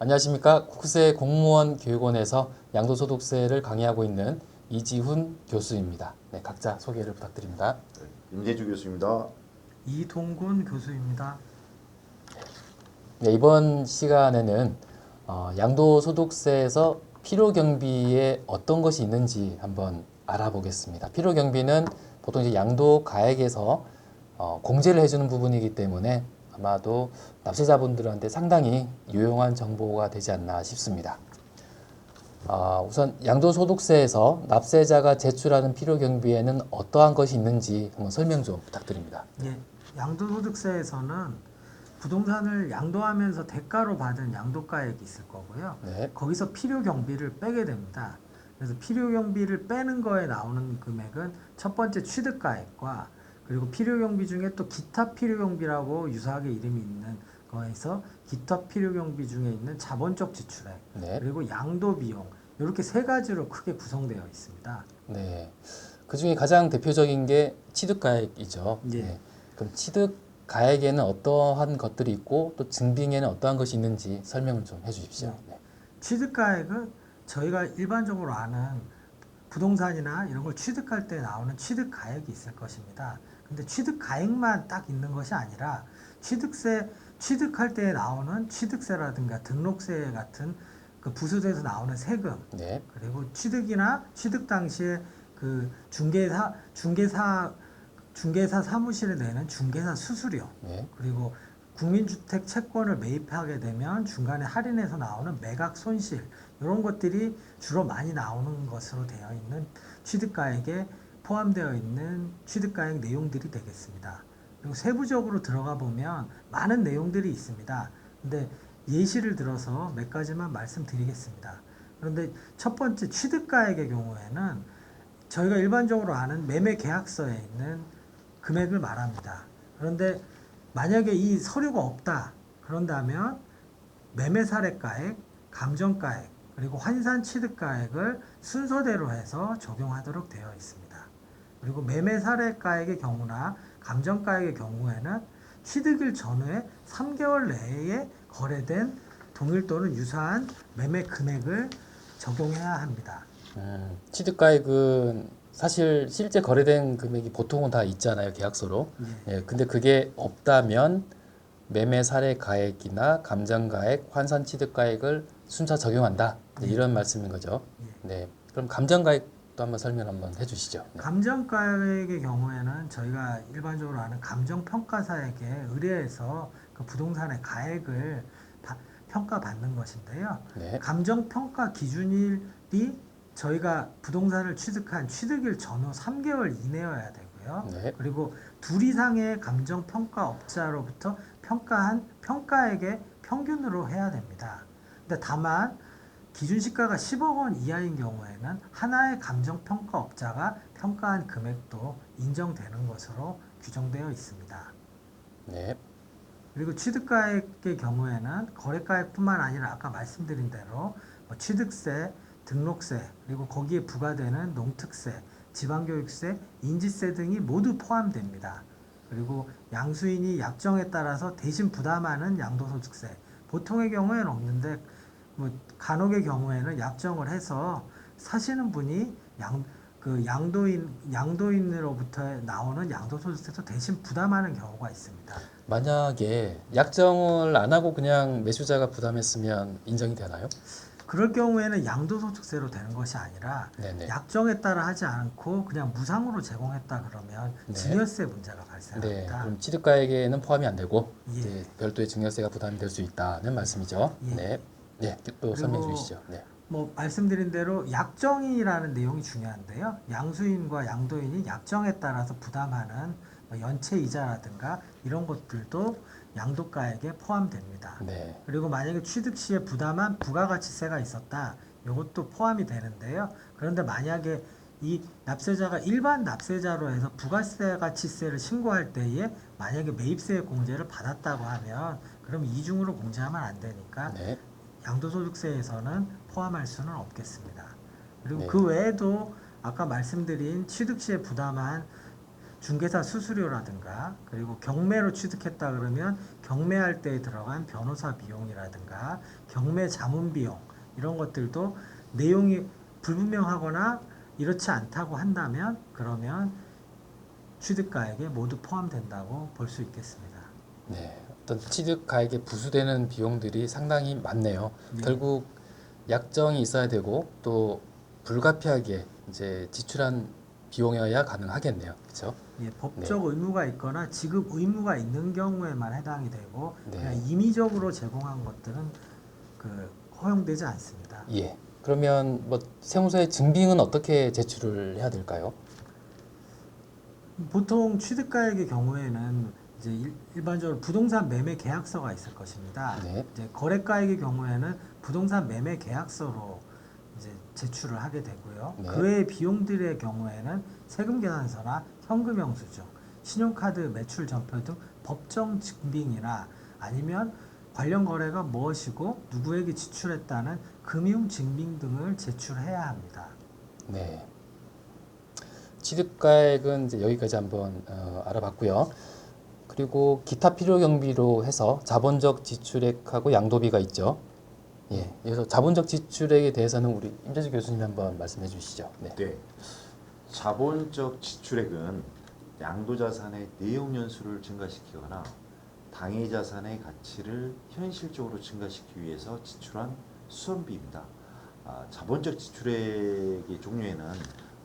안녕하십니까. 국세 공무원 교육원에서 양도소득세를 강의하고 있는 이지훈 교수입니다. 네, 각자 소개를 부탁드립니다. 임재주 교수입니다. 이동군 교수입니다. 네, 이번 시간에는 양도소득세에서 필요경비에 어떤 것이 있는지 한번 알아보겠습니다. 필요경비는 보통 이제 양도가액에서 공제를 해주는 부분이기 때문에 아마도 납세자분들한테 상당히 유용한 정보가 되지 않나 싶습니다. 우선 양도소득세에서 납세자가 제출하는 필요경비에는 어떠한 것이 있는지 한번 설명 좀 부탁드립니다. 예, 양도소득세에서는 부동산을 양도하면서 대가로 받은 양도가액이 있을 거고요. 네. 거기서 필요경비를 빼게 됩니다. 그래서 필요경비를 빼는 거에 나오는 금액은 첫 번째 취득가액과 그리고 필요경비 중에 또 기타 필요경비라고 유사하게 이름이 있는 거에서 기타 필요경비 중에 있는 자본적 지출액 네. 그리고 양도비용 이렇게 세 가지로 크게 구성되어 있습니다. 네. 그 중에 가장 대표적인 게 취득가액이죠. 예. 네. 그럼 취득가액에는 어떠한 것들이 있고 또 증빙에는 어떠한 것이 있는지 설명을 좀 해주십시오. 네. 취득가액은 저희가 일반적으로 아는 부동산이나 이런 걸 취득할 때 나오는 취득가액이 있을 것입니다. 근데 취득가액만 딱 있는 것이 아니라 취득할 때 나오는 취득세라든가 등록세 같은 그 부수세에서 나오는 세금, 네. 그리고 취득이나 취득 당시에 그 중개사 사무실에 내는 중개사 수수료, 네. 그리고 국민주택 채권을 매입하게 되면 중간에 할인해서 나오는 매각 손실 이런 것들이 주로 많이 나오는 것으로 되어 있는 취득가액에 포함되어 있는 취득가액 내용들이 되겠습니다. 그리고 세부적으로 들어가 보면 많은 내용들이 있습니다. 근데 예시를 들어서 몇 가지만 말씀드리겠습니다. 그런데 첫 번째 취득가액의 경우에는 저희가 일반적으로 아는 매매 계약서에 있는 금액을 말합니다. 그런데 만약에 이 서류가 없다 그런다면 매매 사례가액, 감정가액, 그리고 환산 취득가액을 순서대로 해서 적용하도록 되어 있습니다. 그리고 매매 사례가액의 경우나 감정가액의 경우에는 취득일 전후에 3개월 내에 거래된 동일 또는 유사한 매매 금액을 적용해야 합니다. 취득가액은 사실 실제 거래된 금액이 보통은 다 있잖아요, 계약서로. 예, 근데 그게 없다면 매매 사례 가액이나 감정 가액, 환산 취득 가액을 순차 적용한다. 네, 이런 말씀인 거죠. 네. 그럼 감정 가액도 한번 설명 한번 해주시죠. 네. 감정가액의 경우에는 저희가 일반적으로 아는 감정평가사에게 의뢰해서 그 부동산의 가액을 평가받는 것인데요. 네. 감정평가 기준일이 저희가 부동산을 취득한 취득일 전후 3개월 이내여야 되고요. 네. 그리고 둘 이상의 감정평가업자로부터 평가한 평가액의 평균으로 해야 됩니다. 근데 다만 기준시가가 10억 원 이하인 경우에는 하나의 감정평가업자가 평가한 금액도 인정되는 것으로 규정되어 있습니다. 네. 그리고 취득가액의 경우에는 거래가액뿐만 아니라 아까 말씀드린 대로 취득세, 등록세, 그리고 거기에 부과되는 농특세, 지방교육세, 인지세 등이 모두 포함됩니다. 그리고 양수인이 약정에 따라서 대신 부담하는 양도소득세, 보통의 경우에는 없는데 간혹의 경우에는 약정을 해서 사시는 분이 양도인으로부터 나오는 양도소득세도 대신 부담하는 경우가 있습니다. 만약에 약정을 안 하고 그냥 매수자가 부담했으면 인정이 되나요? 그럴 경우에는 양도소득세로 되는 것이 아니라 네네. 약정에 따라 하지 않고 그냥 무상으로 제공했다 그러면 네. 증여세 문제가 네. 발생합니다. 그럼 취득가액에는 포함이 안 되고 예. 이제 별도의 증여세가 부담이 될 수 있다는 말씀이죠. 예. 네. 네. 또 설명해 주시죠. 네. 말씀드린 대로 약정이라는 내용이 중요한데요. 양수인과 양도인이 약정에 따라서 부담하는 연체 이자라든가 이런 것들도 양도가액에 포함됩니다. 네. 그리고 만약에 취득 시에 부담한 부가가치세가 있었다. 이것도 포함이 되는데요. 그런데 만약에 이 납세자가 일반 납세자로 해서 부가가치세를 신고할 때에 만약에 매입세 공제를 받았다고 하면 그럼 이중으로 공제하면 안 되니까 네. 양도소득세에서는 포함할 수는 없겠습니다. 그리고 네. 그 외에도 아까 말씀드린 취득 시에 부담한 중개사 수수료라든가 그리고 경매로 취득했다 그러면 경매할 때 들어간 변호사 비용이라든가 경매 자문 비용 이런 것들도 내용이 불분명하거나 이렇지 않다고 한다면 그러면 취득가액에 모두 포함된다고 볼 수 있겠습니다. 네, 어떤 취득가액에 부수되는 비용들이 상당히 많네요. 네. 결국 약정이 있어야 되고 또 불가피하게 이제 지출한 비용이어야 가능하겠네요. 그렇죠? 예, 법적 의무가 있거나 지급 의무가 있는 경우에만 해당이 되고 네. 그냥 임의적으로 제공한 것들은 허용되지 않습니다. 예. 그러면 뭐 세무서의 증빙은 어떻게 제출을 해야 될까요? 보통 취득가액의 경우에는 이제 일반적으로 부동산 매매 계약서가 있을 것입니다. 네. 이제 거래가액의 경우에는 부동산 매매 계약서로 이제 제출을 하게 되고요. 네. 그 외의 비용들의 경우에는 세금 계산서나 현금 영수증, 신용카드 매출 전표 등 법정 증빙이나 아니면 관련 거래가 무엇이고 누구에게 지출했다는 금융 증빙 등을 제출해야 합니다. 네. 취득가액은 이제 여기까지 한번 알아봤고요. 그리고 기타 필요 경비로 해서 자본적 지출액하고 양도비가 있죠. 예. 그래서 자본적 지출액에 대해서는 우리 임재주 교수님 한번 말씀해 주시죠. 네. 네. 자본적 지출액은 양도자산의 내용 연수를 증가시키거나 당해자산의 가치를 현실적으로 증가시키기 위해서 지출한 수선비입니다. 자본적 지출액의 종류에는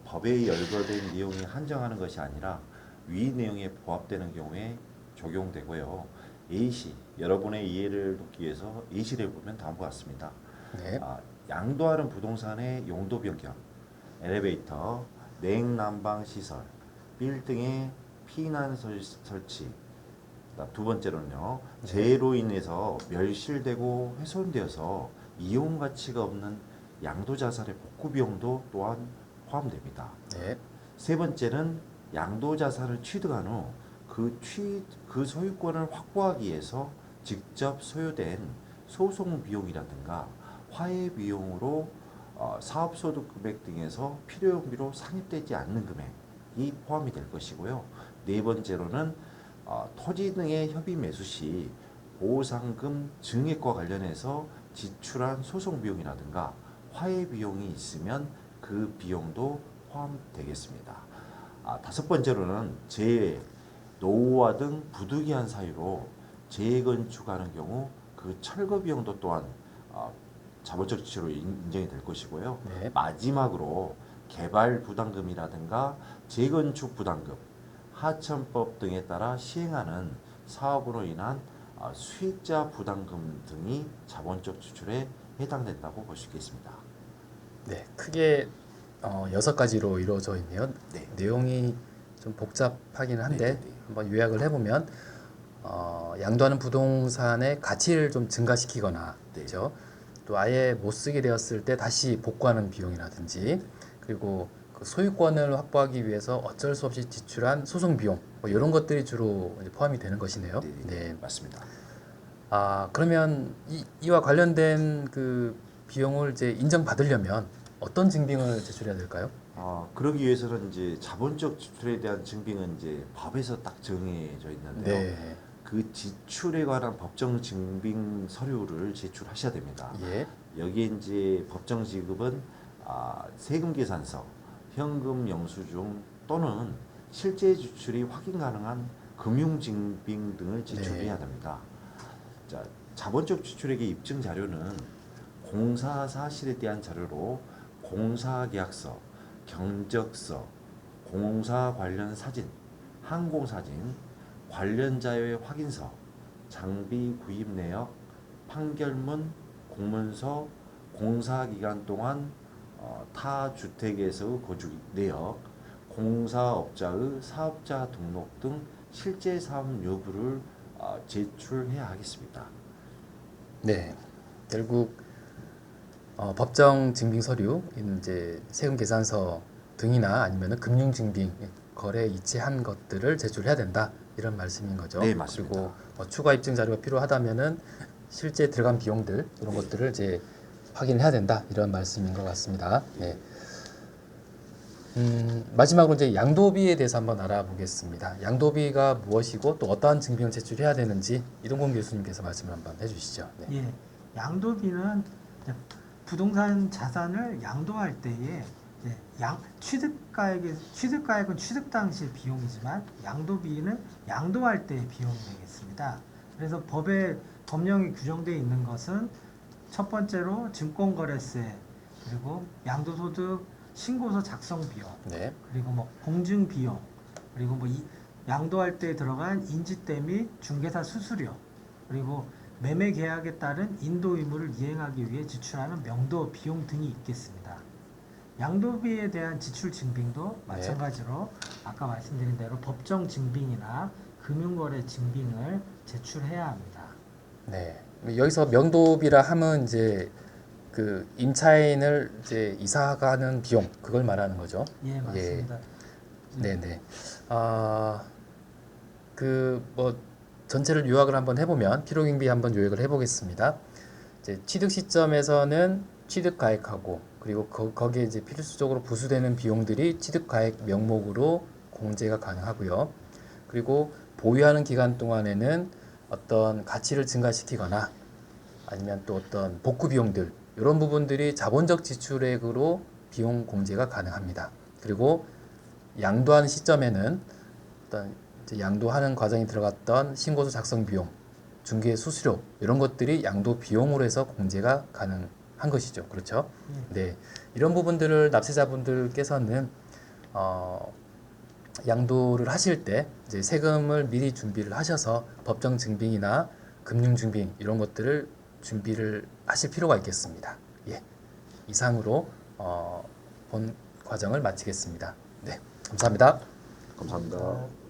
법에 열거된 내용이 한정하는 것이 아니라 위 내용에 부합되는 경우에 적용되고요. A시, 여러분의 이해를 돕기 위해서 A시를 보면 다음과 같습니다. 네. 양도하는 부동산의 용도 변경, 엘리베이터, 냉난방 시설, 빌딩의 피난 설치. 두 번째로는요, 재해로 인해서 멸실되고 훼손되어서 이용 가치가 없는 양도자산의 복구 비용도 또한 포함됩니다. 네. 세 번째는 양도자산을 취득한 후 그 소유권을 확보하기 위해서 직접 소요된 소송 비용이라든가 화해 비용으로 사업소득 금액 등에서 필요용비로 산입되지 않는 금액이 포함이 될 것이고요. 네 번째로는 토지 등의 협의 매수 시 보상금 증액과 관련해서 지출한 소송 비용이라든가 화해 비용이 있으면 그 비용도 포함되겠습니다. 다섯 번째로는 재해, 노후화 등 부득이한 사유로 재건축하는 경우 그 철거 비용도 또한 자본적 지출로 인정이 될 것이고요. 네. 마지막으로 개발 부담금이라든가 재건축 부담금, 하천법 등에 따라 시행하는 사업으로 인한 수익자 부담금 등이 자본적 지출에 해당된다고 볼 수 있겠습니다. 네. 크게 6가지로 이루어져 있네요. 네. 내용이 좀 복잡하긴 한데 네. 한번 요약을 해보면 양도하는 부동산의 가치를 좀 증가시키거나 네. 그렇죠? 또 아예 못 쓰게 되었을 때 다시 복구하는 비용이라든지 그리고 그 소유권을 확보하기 위해서 어쩔 수 없이 지출한 소송 비용 뭐 이런 것들이 주로 이제 포함이 되는 것이네요. 네, 맞습니다. 그러면 이와 관련된 그 비용을 이제 인정받으려면 어떤 증빙을 제출해야 될까요? 그러기 위해서는 이제 자본적 지출에 대한 증빙은 이제 법에서 딱 정해져 있는데요. 네. 그 지출에 관한 법정 증빙 서류를 제출하셔야 됩니다. 예. 여기에 이제 법정 지급은 세금 계산서, 현금 영수증 또는 실제 지출이 확인 가능한 금융 증빙 등을 제출해야 됩니다. 자, 자본적 지출액의 입증 자료는 공사 사실에 대한 자료로 공사 계약서, 경적서, 공사 관련 사진, 항공 사진, 관련 자료의 확인서, 장비 구입 내역, 판결문, 공문서, 공사 기간 동안 타 주택에서 거주 내역, 공사업자의 사업자 등록 등 실제 사업 여부를 제출해야 하겠습니다. 네. 결국 법정 증빙 서류, 이제 세금 계산서 등이나 아니면은 금융 증빙, 거래 이체한 것들을 제출해야 된다 이런 말씀인 거죠. 네, 맞습니다. 그리고 추가 입증 자료가 필요하다면은 실제 들어간 비용들 이런 것들을 이제 확인해야 된다 이런 말씀인 것 같습니다. 네. 마지막으로 이제 양도비에 대해서 한번 알아보겠습니다. 양도비가 무엇이고 또 어떠한 증빙을 제출해야 되는지 이동건 교수님께서 말씀을 한번 해주시죠. 네. 예, 양도비는 이제 부동산 자산을 양도할 때에 이제 취득가액은 취득 당시 비용이지만 양도비는 양도할 때의 비용이 되겠습니다. 그래서 법령에 규정되어 있는 것은 첫 번째로 증권거래세, 그리고 양도소득 신고서 작성 비용, 네. 그리고 뭐 공증 비용, 그리고 뭐 양도할 때 들어간 인지대 및 중개사 수수료, 그리고 매매 계약에 따른 인도 의무를 이행하기 위해 지출하는 명도 비용 등이 있겠습니다. 양도비에 대한 지출 증빙도 마찬가지로 아까 말씀드린 대로 법정 증빙이나 금융거래 증빙을 제출해야 합니다. 네. 여기서 명도비라 하면 이제 그 임차인을 이제 이사 가는 비용 그걸 말하는 거죠. 예, 맞습니다. 네네. 그 뭐 전체를 요약을 한번 해보면 필요경비 한번 요약을 해보겠습니다. 이제 취득 시점에서는 취득 가액하고 그리고 거기에 이제 필수적으로 부수되는 비용들이 취득 가액 명목으로 공제가 가능하고요. 그리고 보유하는 기간 동안에는 어떤 가치를 증가시키거나 아니면 또 어떤 복구 비용들 이런 부분들이 자본적 지출액으로 비용 공제가 가능합니다. 그리고 양도하는 시점에는 어떤 이제 양도하는 과정에 들어갔던 신고서 작성 비용, 중개 수수료 이런 것들이 양도 비용으로 해서 공제가 가능한 것이죠. 그렇죠? 네, 이런 부분들을 납세자분들께서는 양도를 하실 때 이제 세금을 미리 준비를 하셔서 법정 증빙이나 금융 증빙 이런 것들을 준비를 하실 필요가 있겠습니다. 예, 이상으로 본 과정을 마치겠습니다. 네, 감사합니다. 감사합니다.